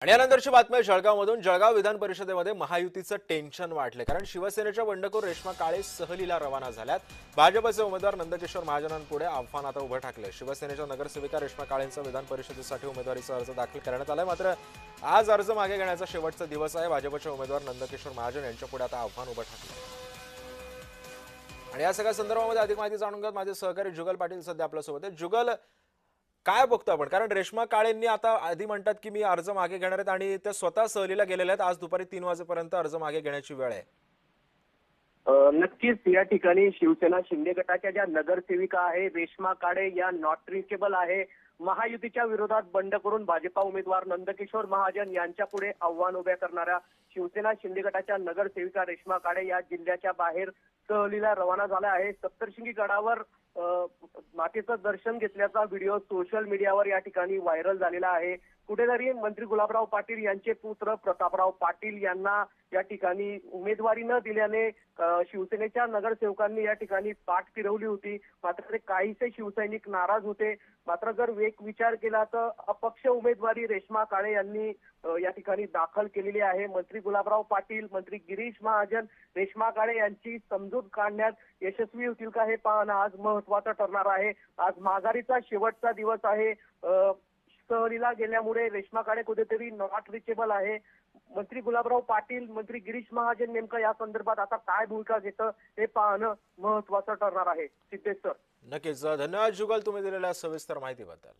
आणि यानंतरची बातमी आहे जळगावमधून। जळगाव विधान परिषदेमध्ये महायुतीचं टेन्शन वाढले, कारण शिवसेनेच्या बंडखोर रेश्मा काळे सहलीला रवाना झाल्यात। भाजपचे उमेदवार नंदकिशोर महाजनांपुढे आव्हान आता उभं ठाकले। शिवसेनेच्या नगरसेविका रेश्मा काळेंचा विधान परिषदेसाठी उमेदवारीचा अर्ज दाखल करण्यात आलाय, मात्र आज अर्ज मागे घेण्याचा शेवटचा दिवस आहे। भाजपचे उमेदवार नंदकिशोर महाजन यांच्यापुढे आता आव्हान उभं ठाकले। आणि या सगळ्या संदर्भामध्ये अधिक माहिती जाणून घेत माझे सहकारी जुगल पाटील सध्या आपल्यासोबत आहेत। जुगल, काय बघतो आपण? कारण रेश्मा काळेंनी आता आधी म्हणतात की मी अर्ज मागे घेणार आहेत आणि ते स्वतः सहलीला गेलेले आहेत। आज दुपारी 3 वाजेपर्यंत अर्ज मागे घेण्याची वेळ आहे। नक्कीच या ठिकाणी शिवसेना शिंदे गटाच्या ज्या नगरसेविका आहे रेश्मा काळे या नॉट रिचेबल आहे। महायुतीच्या विरोधात बंड करून भाजपा उमेदवार नंदकिशोर महाजन यांच्या पुढे आव्हान उभे करणाऱ्या शिवसेना शिंदे गटाच्या नगरसेविका रेश्मा काळे या जिल्ह्याच्या बाहेर सहलीला रवाना झाल्या आहे। सप्तशृंगी गडावर मातेचं दर्शन घेतल्याचा व्हिडिओ सोशल मीडियावर या ठिकाणी व्हायरल झालेला आहे। कुठेतरी मंत्री गुलाबराव पाटील यांचे पुत्र प्रतापराव पाटील यांना या ठिकाणी उमेदवारी न दिल्याने शिवसेनेच्या नगरसेवकांनी या ठिकाणी पाठ फिरवली होती। मात्र ते काहीसे शिवसैनिक नाराज होते। मात्र जर एक विचार केला तर अपक्ष उमेदवारी रेश्मा काळे यांनी या ठिकाणी दाखल केलेली आहे। मंत्री गुलाबराव पाटील, मंत्री गिरीश महाजन रेश्मा काळे यांची समजूत काढण्यात यशस्वी होतील का हे पाहणं आज महत्त्वाचं ठरणार आहे। आज माघारीचा शेवटचा दिवस आहे। सहलीला गेल्यामुळे रेश्मा काळे कुठेतरी नॉट रिचेबल आहे। मंत्री गुलाबराव पाटील, मंत्री गिरीश महाजन नेमकं या संदर्भात आता काय भूमिका घेतं हे पाहणं महत्त्वाचं ठरणार आहे। सिद्धेश सर, नक्कीच धन्यवाद जुगल, तुम्ही दिलेल्या सविस्तर माहितीबद्दल।